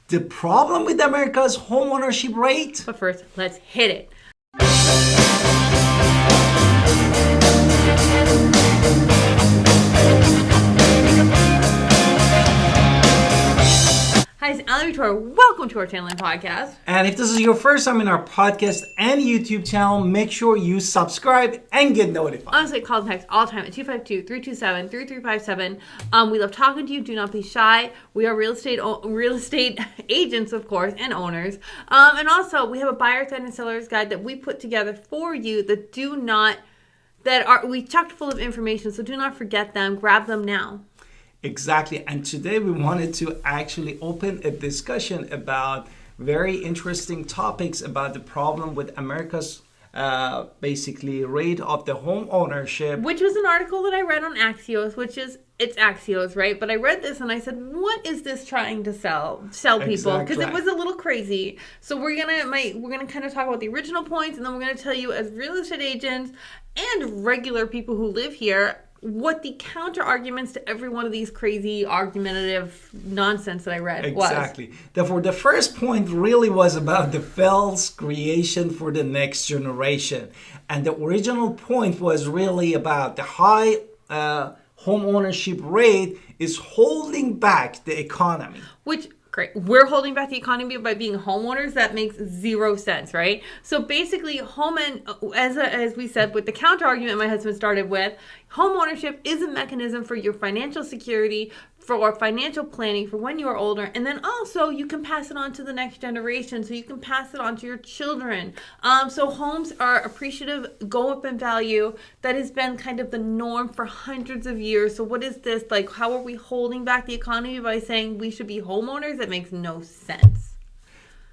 The problem with America's homeownership rate? But first, let's hit it. Hi, it's Alan Victoria. Welcome to our channel and podcast. And if this is your first time in our podcast and YouTube channel, make sure you subscribe and get notified. Honestly, call and text all the time at 252-327-3357. We love talking to you. Do not be shy. We are real estate agents, of course, and owners. And also, we have a buyer's guide and seller's guide that we put together for you we chocked full of information. So do not forget them. Grab them now. Exactly. And today we wanted to actually open a discussion about very interesting topics about the problem with America's basically rate of the home ownership. Which was an article that I read on Axios, it's Axios, right? But I read this and I said, what is this trying to sell people? Because it was a little crazy. So we're gonna kind of talk about the original points, and then we're gonna tell you, as real estate agents and regular people who live here, what the counter arguments to every one of these crazy argumentative nonsense that I read was. Exactly. Therefore, the first point really was about the wealth creation for the next generation. And the original point was really about the high home ownership rate is holding back the economy. Which, great. We're holding back the economy by being homeowners. That makes zero sense, right? So basically, as we said, with the counter argument my husband started with, home ownership is a mechanism for your financial security, for financial planning for when you are older, and then also you can pass it on to the next generation, so you can pass it on to your children. So homes are appreciative, go up in value. That has been kind of the norm for hundreds of years. So what is this? Like, how are we holding back the economy by saying we should be homeowners? That makes no sense.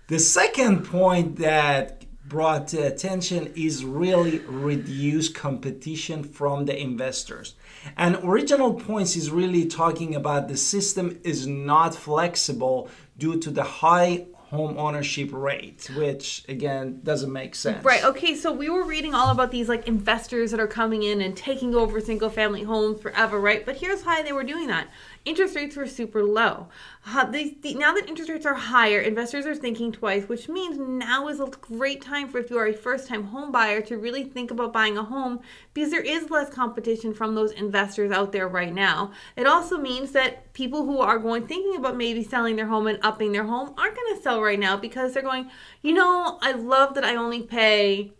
The second point that brought to attention is really reduce competition from the investors. And original points is really talking about the system is not flexible due to the high home ownership rate, which again doesn't make sense. Right. Okay. So we were reading all about these like investors that are coming in and taking over single family homes forever, right? But here's why they were doing that. Interest rates were super low. Now that interest rates are higher, investors are thinking twice, which means now is a great time for, if you are a first-time home buyer, to really think about buying a home, because there is less competition from those investors out there right now. It also means that people who are thinking about maybe selling their home and upping their home aren't going to sell right now, because they're going, I love that I only pay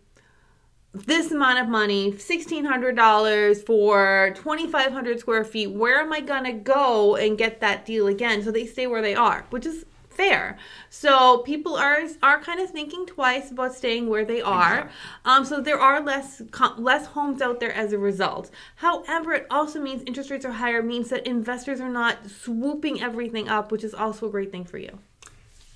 this amount of money, $1,600 for 2,500 square feet. Where am I going to go and get that deal again? So they stay where they are, which is fair. So people are kind of thinking twice about staying where they are. Exactly. So there are less homes out there as a result. However, it also means interest rates are higher, means that investors are not swooping everything up, which is also a great thing for you.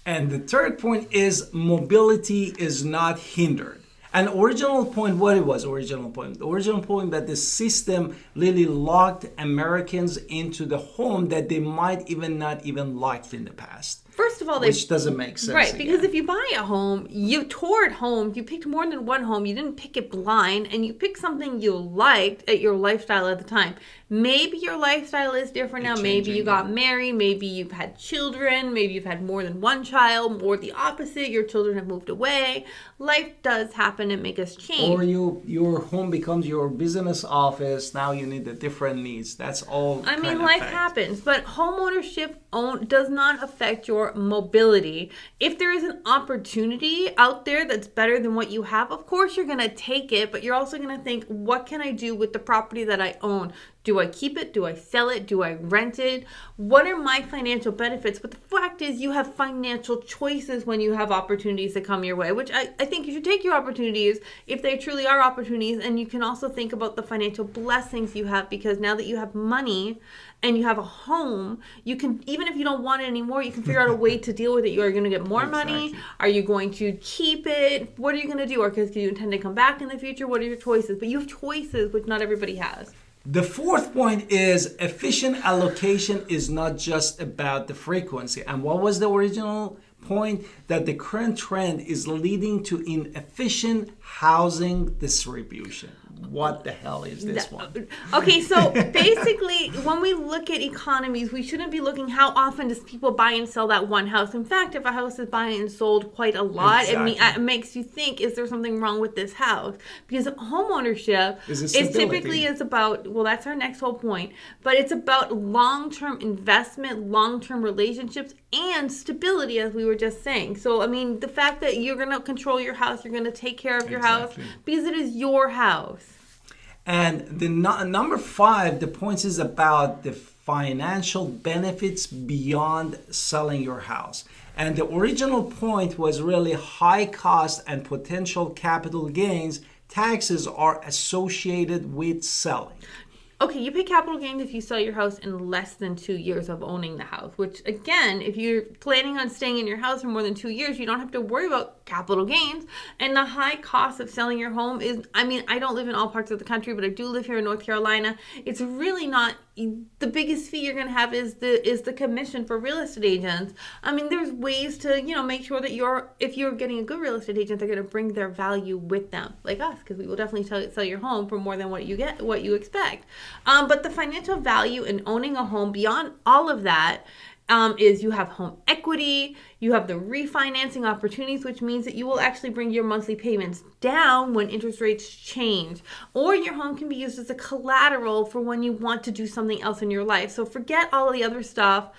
And the third point is mobility is not hindered. An original point, what it was, original point? The original point that the system really locked Americans into the home that they might not even liked in the past. First of all, which doesn't make sense. Right, because if you buy a home, you toured home, you picked more than one home, you didn't pick it blind, and you picked something you liked at your lifestyle at the time. Maybe your lifestyle is different now. Maybe you got married, maybe you've had children, maybe you've had more than one child, or the opposite, your children have moved away. Life does happen and make us change. Or your home becomes your business office, now you need the different needs. That's all. Life happens, but home ownership does not affect your mobility. If there is an opportunity out there that's better than what you have, of course you're going to take it, but you're also going to think, what can I do with the property that I own? Do I keep it? Do I sell it? Do I rent it? What are my financial benefits? But the fact is, you have financial choices when you have opportunities that come your way, which I think you should take your opportunities if they truly are opportunities. And you can also think about the financial blessings you have, because now that you have money and you have a home, you can, even if you don't want it anymore, you can figure out a way to deal with it. Are you going to get more money? Are you going to keep it? What are you going to do? Or because you intend to come back in the future? What are your choices? But you have choices, which not everybody has. The fourth point is efficient allocation is not just about the frequency. And what was the original point? That the current trend is leading to inefficient housing distribution. what the hell is this one? Okay, so basically, when we look at economies, we shouldn't be looking how often does people buy and sell that one house. In fact, if a house is buying and sold quite a lot, it makes you think, is there something wrong with this house? Because home ownership is typically about, well, that's our next whole point, but it's about long-term investment, long-term relationships, and stability, as we were just saying. So, I mean, the fact that you're going to control your house, you're going to take care of your house, because it is your house. And the number 5, the point is about the financial benefits beyond selling your house. And the original point was really high cost and potential capital gains. Taxes are associated with selling. Okay, you pay capital gains if you sell your house in less than 2 years of owning the house, which again, if you're planning on staying in your house for more than 2 years, you don't have to worry about capital gains. And the high cost of selling your home is, I mean, I don't live in all parts of the country, but I do live here in North Carolina. It's really not, the biggest fee you're going to have is the commission for real estate agents. I mean, there's ways to, make sure that if you're getting a good real estate agent, they're going to bring their value with them, like us, because we will definitely sell your home for more than what you expect. But the financial value in owning a home beyond all of that is you have home equity, you have the refinancing opportunities, which means that you will actually bring your monthly payments down when interest rates change, or your home can be used as a collateral for when you want to do something else in your life. So forget all the other stuff.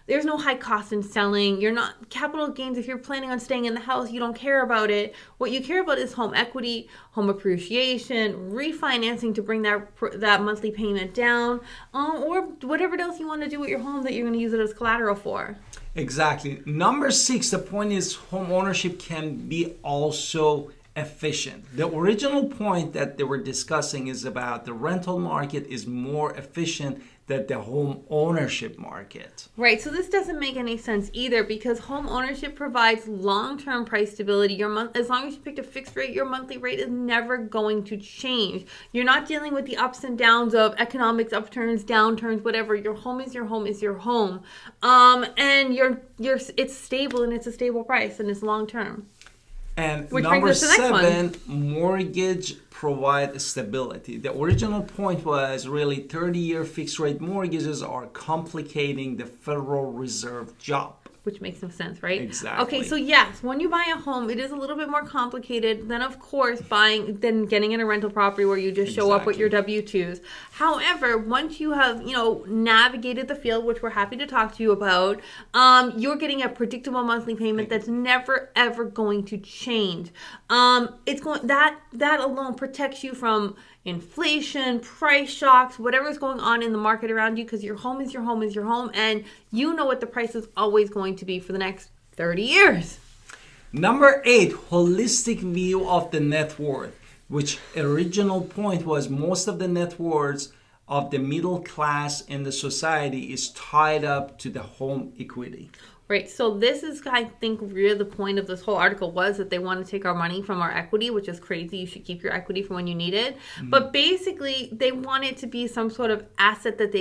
There's no high cost in selling. You're not capital gains. If you're planning on staying in the house, you don't care about it. What you care about is home equity, home appreciation, refinancing to bring that monthly payment down, or whatever else you want to do with your home that you're going to use it as collateral for. Exactly. Number 6, the point is home ownership can be also efficient. The original point that they were discussing is about the rental market is more efficient than the home ownership market. Right. So this doesn't make any sense either, because home ownership provides long-term price stability. As long as you picked a fixed rate, your monthly rate is never going to change. You're not dealing with the ups and downs of economics, upturns, downturns, whatever. Your home is your home is your home. And it's stable, and it's a stable price, and it's long-term. And number 7, mortgage provide stability. The original point was really 30-year fixed rate mortgages are complicating the Federal Reserve job. Which makes no sense, right? Exactly. Okay, so yes, when you buy a home, it is a little bit more complicated than, of course, than getting in a rental property where you just show up with your W-2s. However, once you have, navigated the field, which we're happy to talk to you about, you're getting a predictable monthly payment that's never ever going to change. That alone protects you from inflation, price shocks, whatever's going on in the market around you, because your home is your home is your home, and you know what the price is always going to be for the next 30 years. Number 8, holistic view of the net worth, which original point was most of the net worths of the middle class in the society is tied up to the home equity. Right. So this is, I think, really the point of this whole article was that they want to take our money from our equity, which is crazy. You should keep your equity for when you need it. Mm-hmm. But basically, they want it to be some sort of asset that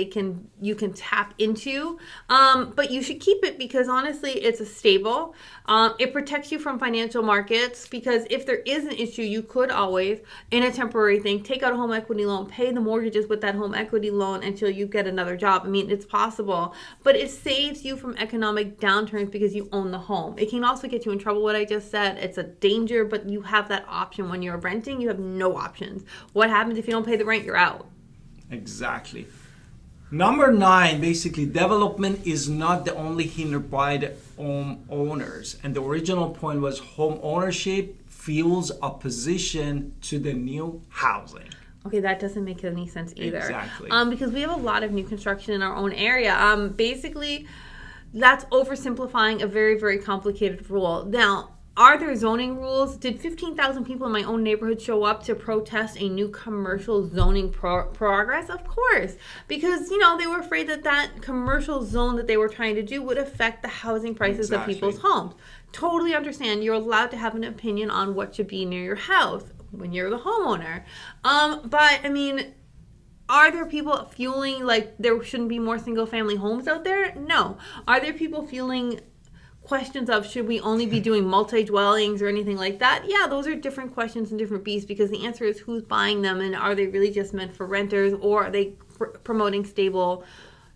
you can tap into. But you should keep it because, honestly, it's a stable. It protects you from financial markets, because if there is an issue, you could always, in a temporary thing, take out a home equity loan, pay the mortgages with that home equity loan until you get another job. I mean, it's possible. But it saves you from economic downturns because you own the home. It can also get you in trouble, what I just said. It's a danger, but you have that option. When you're renting, you have no options. What happens if you don't pay the rent? You're out. Exactly. Number 9, basically, development is not the only hindered by the homeowners. And the original point was home ownership fuels opposition to the new housing. Okay, that doesn't make any sense either. Exactly. Because we have a lot of new construction in our own area. Basically, that's oversimplifying a very, very complicated rule. Now, are there zoning rules? Did 15,000 people in my own neighborhood show up to protest a new commercial zoning progress? Of course, because, they were afraid that commercial zone that they were trying to do would affect the housing prices of people's homes. Totally understand. You're allowed to have an opinion on what should be near your house when you're the homeowner. But, I mean, are there people feeling like there shouldn't be more single-family homes out there? No. Are there people feeling questions of should we only be doing multi-dwellings or anything like that, yeah, those are different questions and different beasts, because the answer is who's buying them, and are they really just meant for renters, or are they promoting stable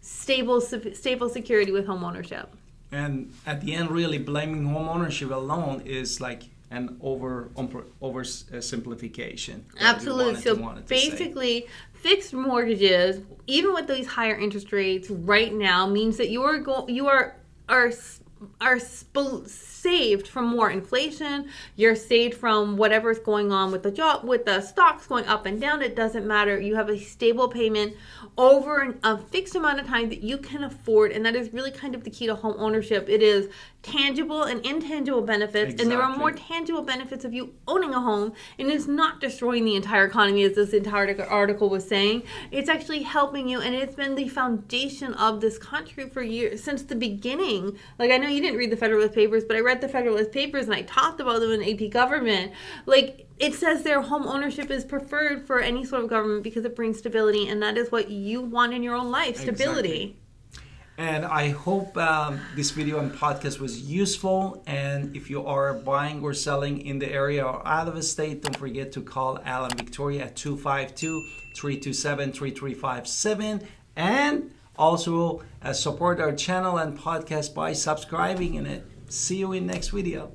security with home ownership? And at the end, really blaming home ownership alone is like an oversimplification. Absolutely. So basically, fixed mortgages, even with these higher interest rates right now, means that you are saved from more inflation. You're saved from whatever's going on with the stocks going up and down. It doesn't matter. You have a stable payment over a fixed amount of time that you can afford, and that is really kind of the key to home ownership. It is tangible and intangible benefits, Exactly. and there are more tangible benefits of you owning a home, and it's not destroying the entire economy, as this entire article was saying. It's actually helping you, and it's been the foundation of this country for years, since the beginning. Like, I know you didn't read the Federalist Papers, but I read the Federalist Papers, and I talked about them in AP Government. Like, it says their home ownership is preferred for any sort of government because it brings stability, and that is what you want in your own life, stability. Exactly. And I hope this video and podcast was useful. And if you are buying or selling in the area or out of the state, don't forget to call Alan Victoria at 252-327-3357. And also support our channel and podcast by subscribing in it. See you in next video.